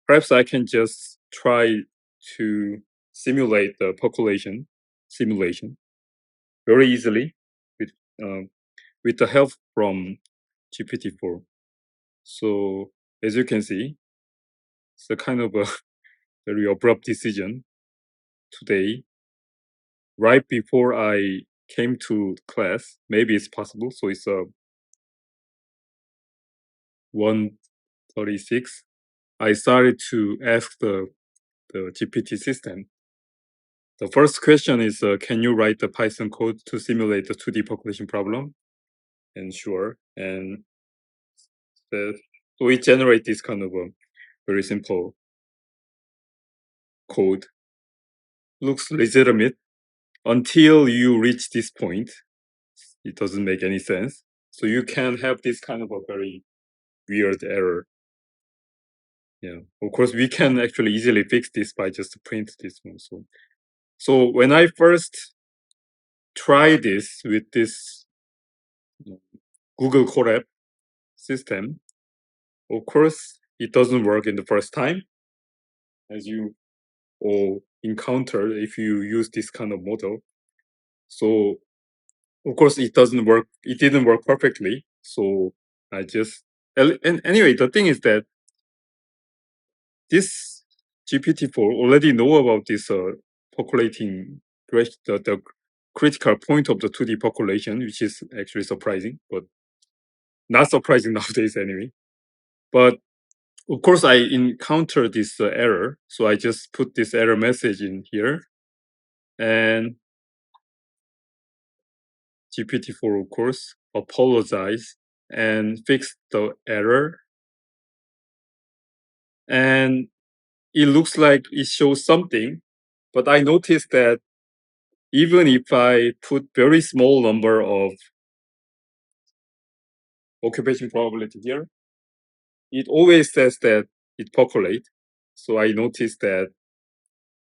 perhaps I can just try to simulate the percolation simulation very easily with um, with the help from GPT-4. So as you can see, it's a kind of a very abrupt decision today, right before I came to class. Maybe it's possible. So it's 1:36. I started to ask the GPT system. The first question is, can you write the Python code to simulate the 2D percolation problem? And sure. And so it generates this kind of a very simple code. Looks legitimate until you reach this point. It doesn't make any sense. So you can have this kind of a very weird error. Yeah. Of course, we can actually easily fix this by just print this one. So when I first tried this with this Google Colab system, of course, it doesn't work in the first time, as you all encounter if you use this kind of model. So of course, it doesn't work. It didn't work perfectly. So I just and anyway, the thing is that this GPT-4 already know about this percolating the critical point of the 2D percolation, which is actually surprising, but not surprising nowadays anyway. But of course, I encountered this error, so I just put this error message in here, and GPT-4, of course, apologized and fixed the error. And it looks like it shows something, but I noticed that even if I put very small number of occupation probability here, it always says that it percolate. So I noticed that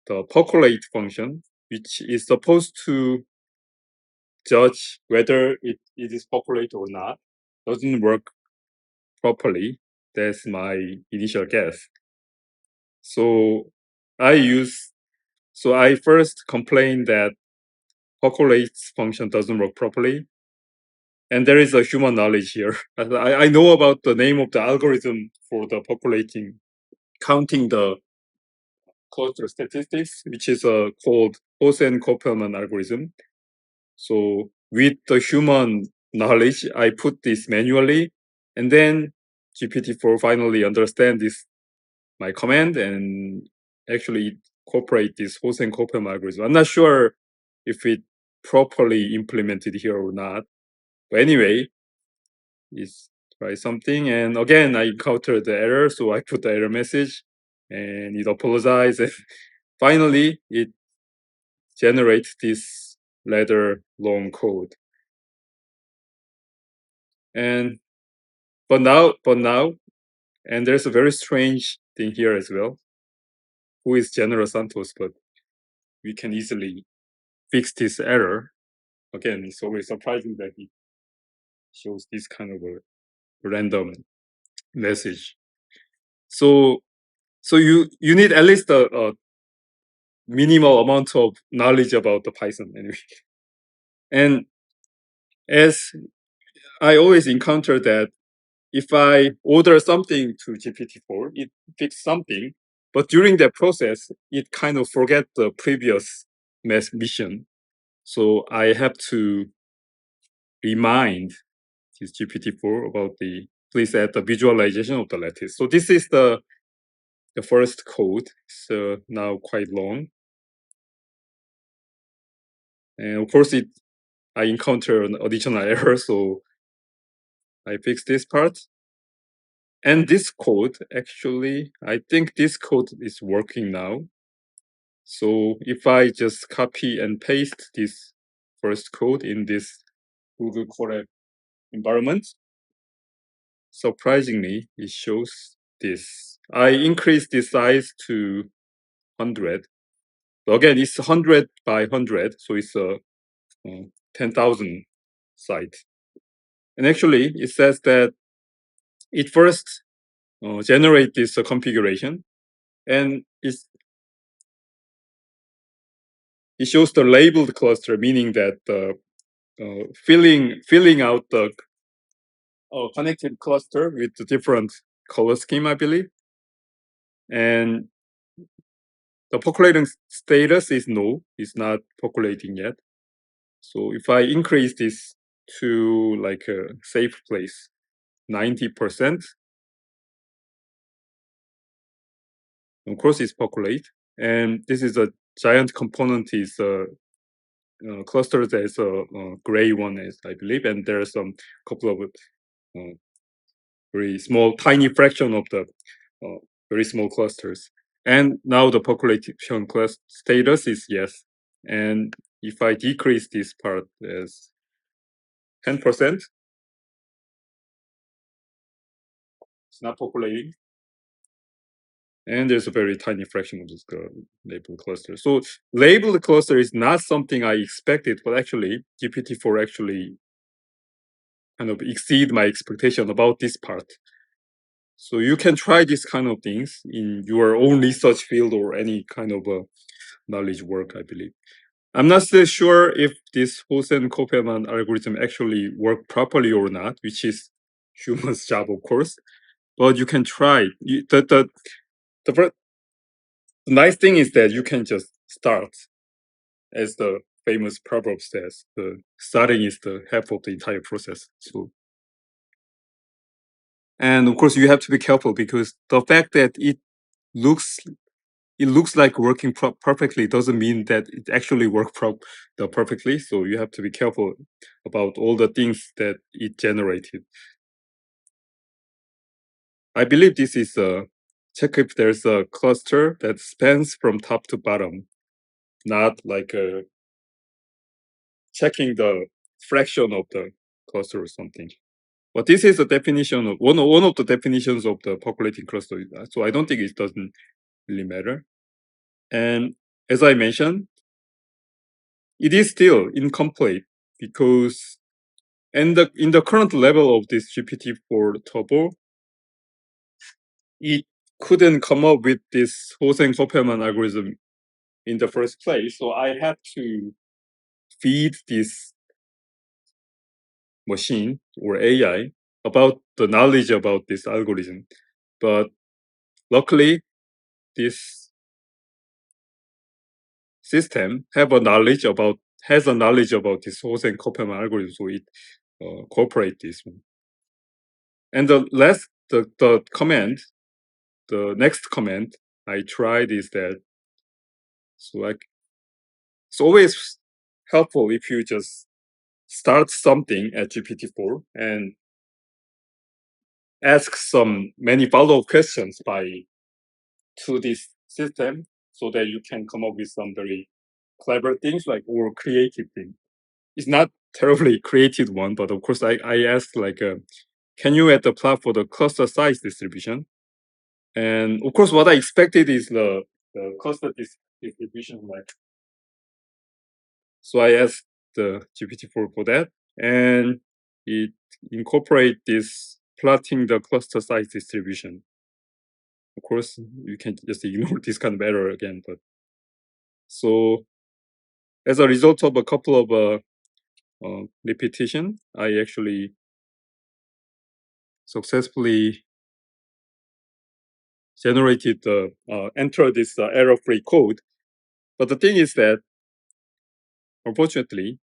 the percolate function, which is supposed to judge whether it is percolate or not, doesn't work properly. That's my initial guess. So I first complained that percolates function doesn't work properly. And there is a human knowledge here. I know about the name of the algorithm for the percolating, counting the cluster statistics, which is called Hossain-Koppelman algorithm. So with the human knowledge, I put this manually, and then GPT-4 finally understand this my command and actually incorporate this Hossain-Koppelman algorithm. I'm not sure if it properly implemented here or not, but anyway, it's try something, and again I encountered the error, so I put the error message, and it apologized, and finally it generates this rather long code. And but now, and there's a very strange thing here as well. Who is General Santos? But we can easily fix this error. Again, it's always surprising that he shows this kind of a random message. So you need at least a minimal amount of knowledge about the Python anyway. And as I always encounter that if I order something to GPT-4, it fixes something, but during that process, it kind of forget the previous mission. So I have to remind this GPT-4 about please add the visualization of the lattice. So this is the first code. So now quite long. And of course, I encounter an additional error, so I fix this part. And this code, actually, I think this code is working now. So if I just copy and paste this first code in this Google Colab environment, surprisingly, it shows this. I increased the size to 100. So again, it's 100 by 100, so it's a 10,000 site. And actually, it says that it first generate this configuration, and it shows the labeled cluster, meaning that the filling out the connected cluster with the different color scheme, I believe. And the percolating status is no, it's not percolating yet. So if I increase this to like a safe place, 90%, of course it's percolate. And this is a giant component is clusters as a gray one, as I believe, and there are some couple of very small, tiny fraction of the very small clusters. And now the percolation class status is yes. And if I decrease this part as 10%, it's not percolating. And there's a very tiny fraction of this labeled cluster. So labeled cluster is not something I expected, but actually GPT-4 actually kind of exceed my expectation about this part. So you can try this kind of things in your own research field or any kind of knowledge work, I believe. I'm not so sure if this Hosen-Kopelman algorithm actually work properly or not, which is human's job, of course. But you can try. The nice thing is that you can just start, as the famous proverb says. The starting is the half of the entire process. So, and of course, you have to be careful because the fact that looks it looks like working perfectly doesn't mean that it actually worked perfectly. So you have to be careful about all the things that it generated. I believe this is a check if there's a cluster that spans from top to bottom, not like checking the fraction of the cluster or something. But this is a definition of one of the definitions of the percolating cluster. So I don't think it doesn't really matter. And as I mentioned, it is still incomplete because in the current level of this GPT-4 Turbo, it couldn't come up with this Hosen-Kopelman algorithm in the first place. So I had to feed this machine or AI about the knowledge about this algorithm. But luckily, this system has a knowledge about this Hosen-Kopelman algorithm, so it cooperates this one. And the next command I tried is that it's always helpful if you just start something at GPT-4 and ask many follow-up questions to this system so that you can come up with some very clever things or creative things. It's not terribly creative one, but of course I asked can you add the plot for the cluster size distribution? And of course what I expected is the cluster distribution so I asked the GPT-4 for that, and it incorporate this plotting the cluster size distribution. Of course, you can just ignore this kind of error again, but so as a result of a couple of repetition, I actually successfully generated enter this error-free code. But the thing is that, unfortunately,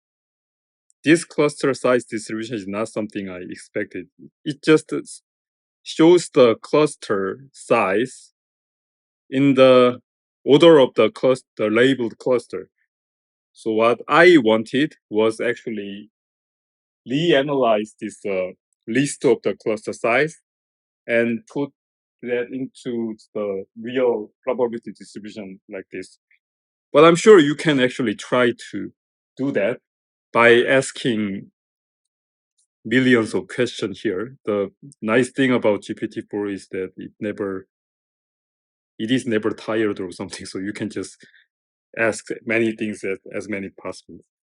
this cluster size distribution is not something I expected. It just shows the cluster size in the order of the labeled cluster. So what I wanted was actually reanalyze this list of the cluster size and put that into the real probability distribution like this. But I'm sure you can actually try to do that by asking millions of questions here. The nice thing about GPT-4 is that it is never tired or something, so you can just ask many things as many possible.